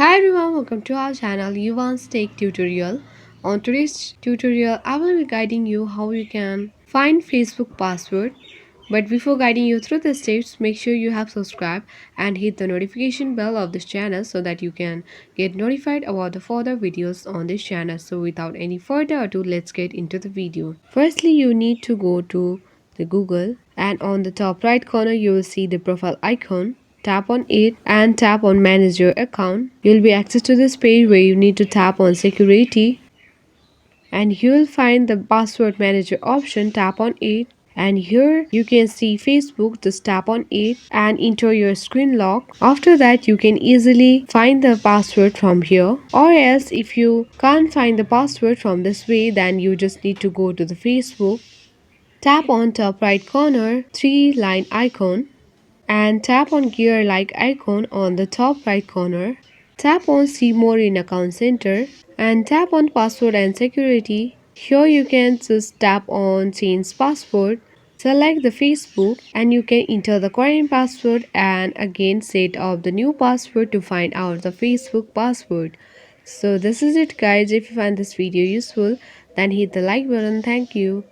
Hi everyone, welcome to our channel Yuvan's Take Tutorial. On today's tutorial, I will be guiding you how you can find Facebook password. But before guiding you through the steps, make sure you have subscribed and hit the notification bell of this channel so that you can get notified about the further videos on this channel. So without any further ado, let's get into the video. Firstly, you need to go to the Google, and on the top right corner you will see the profile icon. Tap on it and tap on manage your account. You'll be access to this page where you need to tap on security, and you will find the password manager option. Tap on it, and here you can see Facebook. Just tap on it and enter your screen lock. After that, you can easily find the password from here, or else if you can't find the password from this way, then you just need to go to the Facebook. Tap on top right corner three line icon and tap on gear like icon on the top right corner. Tap on see more in account center and tap on password and security. Here you can just tap on change password. Select the Facebook and you can enter the current password and again set up the new password to find out the Facebook password. So this is it guys. If you find this video useful, then hit the like button. Thank you.